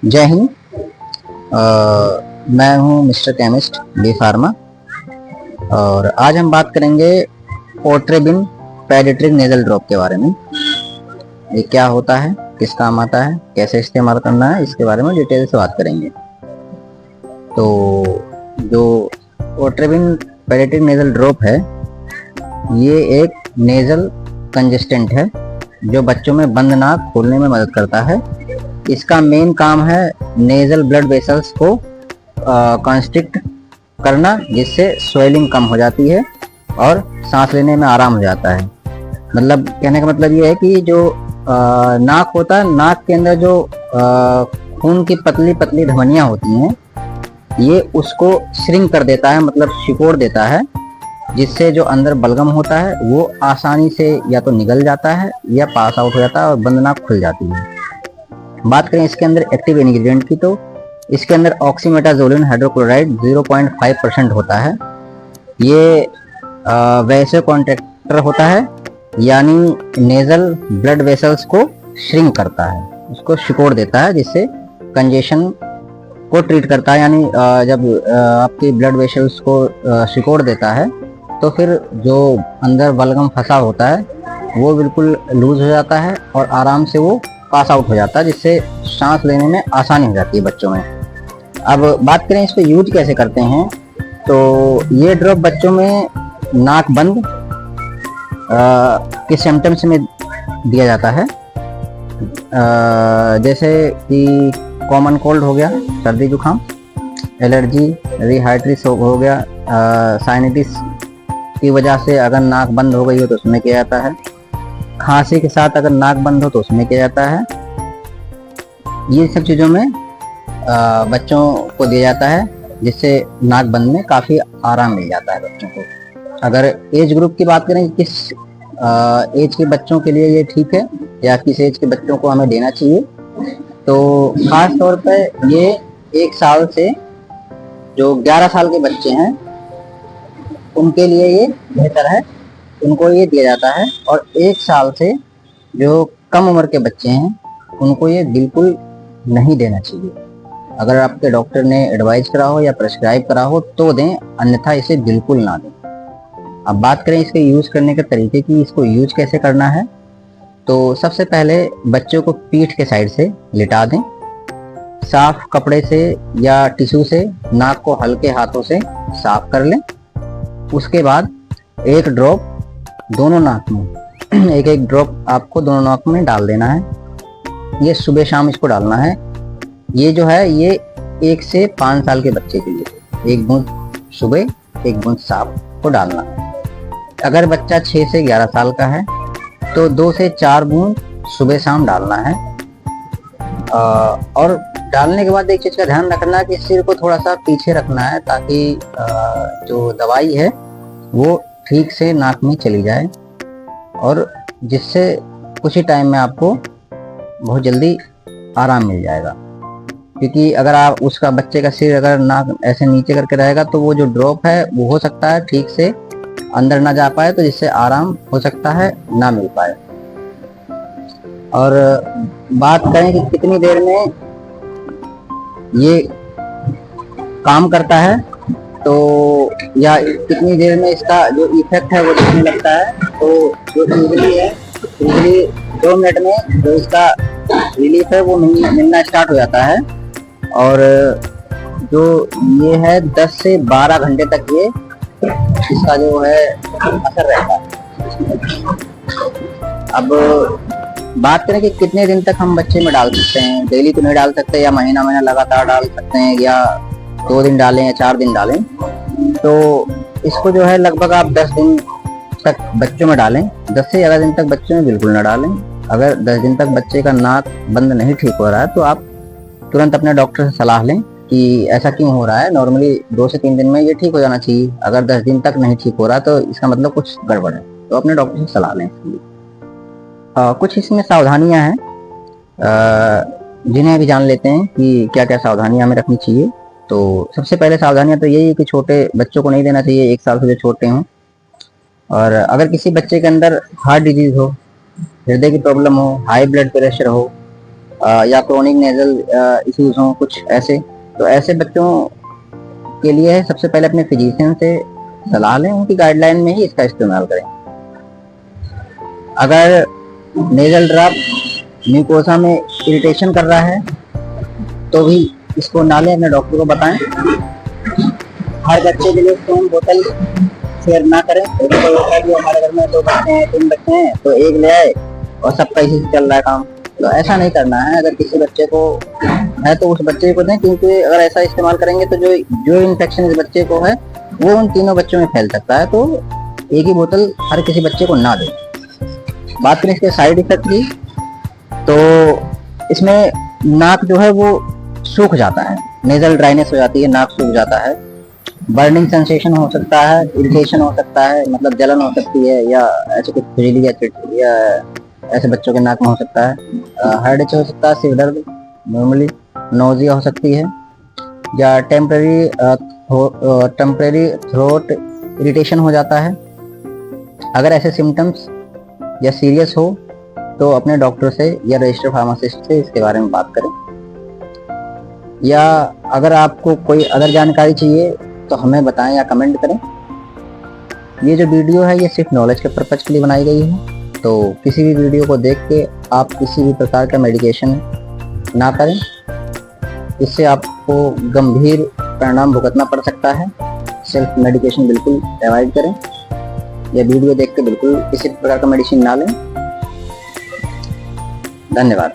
जय हिंद। मैं हूं मिस्टर केमिस्ट बी फार्मा और आज हम बात करेंगे ओट्रेबिन पेडिट्रिक नेजल ड्रॉप के बारे में। ये क्या होता है, किस काम आता है, कैसे इस्तेमाल करना है, इसके बारे में डिटेल से बात करेंगे। तो जो ओट्रेबिन पेडिट्रिक नेजल ड्रॉप है, ये एक नेजल कंजेस्टेंट है जो बच्चों में बंद नाक खोलने में मदद करता है। इसका मेन काम है नेजल ब्लड वेसल्स को कॉन्स्ट्रिक्ट करना, जिससे स्वेलिंग कम हो जाती है और सांस लेने में आराम हो जाता है। मतलब कहने का मतलब ये है कि जो नाक होता है, नाक के अंदर जो खून की पतली पतली धमनियां होती हैं, ये उसको श्रिंक कर देता है, मतलब सिकोड़ देता है, जिससे जो अंदर बलगम होता है वो आसानी से या तो निकल जाता है या पास आउट हो जाता है और बंद नाक खुल जाती है। बात करें इसके अंदर एक्टिव इंग्रेडिएंट की, तो इसके अंदर ऑक्सीमेटाजोलिन हाइड्रोक्लोराइड 0.5% होता है। ये वैसे कॉन्ट्रैक्टर होता है, यानी नेजल ब्लड वेसल्स को श्रिंक करता है, उसको सिकोड़ देता है, जिससे कंजेशन को ट्रीट करता है। यानी जब आपकी ब्लड वेसल्स को सिकोड़ देता है तो फिर जो अंदर बलगम फंसा होता है वो बिल्कुल लूज हो जाता है और आराम से वो पास आउट हो जाता है, जिससे सांस लेने में आसानी हो जाती है बच्चों में। अब बात करें इसको यूज कैसे करते हैं, तो ये ड्रॉप बच्चों में नाक बंद के सिम्टम्स में दिया जाता है। जैसे कि कॉमन कोल्ड हो गया, सर्दी जुकाम, एलर्जी, रिहाइड्रेस हो गया, साइनटिस की वजह से अगर नाक बंद हो गई हो तो उसमें किया जाता है। खांसी के साथ अगर नाक बंद हो तो उसमें किया जाता है। ये सब चीज़ों में बच्चों को दिया जाता है, जिससे नाक बंद में काफ़ी आराम मिल जाता है बच्चों को। अगर एज ग्रुप की बात करें, किस एज के बच्चों के लिए ये ठीक है या किस एज के बच्चों को हमें देना चाहिए, तो ख़ास तौर पर ये 1 साल से जो 11 साल के बच्चे हैं उनके लिए ये बेहतर है, उनको ये दिया जाता है। और 1 साल से जो कम उम्र के बच्चे हैं उनको ये बिल्कुल नहीं देना चाहिए। अगर आपके डॉक्टर ने एडवाइस करा हो या प्रेस्क्राइब करा हो तो दें, अन्यथा इसे बिल्कुल ना दें। अब बात करें इसके यूज करने के तरीके की, इसको यूज कैसे करना है, तो सबसे पहले बच्चों को पीठ के साइड से लिटा दें, साफ कपड़े से या टिश्यू से नाक को हल्के हाथों से साफ कर लें। उसके बाद एक ड्रॉप दोनों नाक में एक एक ड्रॉप आपको दोनों नाक में डाल देना है। ये सुबह शाम इसको डालना है। ये जो है ये 1 से 5 साल के बच्चे के लिए 1 बूंद सुबह 1 बूंद शाम को डालना है। अगर बच्चा 6 से 11 साल का है तो 2 से 4 बूंद सुबह शाम डालना है। और डालने के बाद एक चीज का ध्यान रखना है कि सिर को थोड़ा सा पीछे रखना है, ताकि जो दवाई है वो ठीक से नाक में चली जाए और जिससे कुछ ही टाइम में आपको बहुत जल्दी आराम मिल जाएगा। क्योंकि अगर आप उसका बच्चे का सिर अगर नाक ऐसे नीचे करके रहेगा तो वो जो ड्रॉप है वो हो सकता है ठीक से अंदर ना जा पाए, तो जिससे आराम हो सकता है ना मिल पाए। और बात करें कि कितनी देर में ये काम करता है, तो या कितनी देर में इसका जो इफेक्ट है वो दिखने लगता है, तो जो यूजली है यूजली 2 मिनट में जो इसका रिलीफ है वो मिलना स्टार्ट हो जाता है। और जो ये है 10 से 12 घंटे तक ये इसका जो है असर रहता है। अब बात करें कि कितने दिन तक हम बच्चे में डाल सकते हैं, डेली तो नहीं डाल सकते, या महीना महीना लगातार डाल सकते हैं, या 2 दिन डालें या 4 दिन डालें, तो इसको जो है लगभग आप 10 दिन तक बच्चों में डालें। 10 से ज़्यादा दिन तक बच्चों में बिल्कुल ना डालें। अगर 10 दिन तक बच्चे का नाक बंद नहीं ठीक हो रहा है तो आप तुरंत अपने डॉक्टर से सलाह लें कि ऐसा क्यों हो रहा है। नॉर्मली 2 से 3 दिन में ये ठीक हो जाना चाहिए। अगर 10 दिन तक नहीं ठीक हो रहा तो इसका मतलब कुछ गड़बड़ है, तो अपने डॉक्टर से सलाह लें। कुछ इसमें सावधानियां हैं जिन्हें भी जान लेते हैं कि क्या क्या सावधानियां हमें रखनी चाहिए। तो सबसे पहले सावधानियां तो यही है कि छोटे बच्चों को नहीं देना चाहिए 1 साल से जो छोटे हों। और अगर किसी बच्चे के अंदर हार्ट डिजीज हो, हृदय की प्रॉब्लम हो, हाई ब्लड प्रेशर हो, या क्रोनिक नेजल इश्यूज हों कुछ ऐसे, तो ऐसे बच्चों के लिए है सबसे पहले अपने फिजिशियन से सलाह लें, उनकी गाइडलाइन में ही इसका इस्तेमाल करें। अगर नेजल ड्रॉप म्यूकोसा में इरिटेशन कर रहा है तो भी इसको ना लें, अपने डॉक्टर को बताएं। हर बच्चे के लिए सेम बोतल शेयर ना करें। तो होता है कि हमारे घर में 2 बच्चे हैं 3 बच्चे हैं तो एक ले आए और सबका इसी से चल रहा है काम, तो ऐसा नहीं करना है। अगर किसी बच्चे को है तो उस बच्चे को दें, क्योंकि अगर ऐसा इस्तेमाल करेंगे तो जो इन्फेक्शन इस बच्चे को है वो उन तीनों बच्चों में फैल सकता है, तो एक ही बोतल हर किसी बच्चे को ना दें। बात करें इसके साइड इफेक्ट की, तो इसमें नाक जो है वो सूख जाता है, नेजल ड्राइनेस हो जाती है, नाक सूख जाता है, बर्निंग सेंसेशन हो सकता है, इरिटेशन हो सकता है, मतलब जलन हो सकती है, या ऐसे कुछ खुजली या ऐसे बच्चों के नाक में हो सकता है, हेड इच हो सकता है, सिर दर्द, नॉर्मली नोजिया हो सकती है, या टेम्परेरी थ्रोट इरिटेशन हो जाता है। अगर ऐसे सिम्टम्स या सीरियस हो तो अपने डॉक्टर से या रजिस्टर्ड फार्मासिस्ट से इसके बारे में बात करें, या अगर आपको कोई अदर जानकारी चाहिए तो हमें बताएं या कमेंट करें। ये जो वीडियो है ये सिर्फ नॉलेज के पर्पज के लिए बनाई गई है, तो किसी भी वीडियो को देख के आप किसी भी प्रकार का मेडिकेशन ना करें, इससे आपको गंभीर परिणाम भुगतना पड़ सकता है। सेल्फ मेडिकेशन बिल्कुल अवॉइड करें, या वीडियो देख के बिल्कुल किसी प्रकार का मेडिसिन ना लें। धन्यवाद।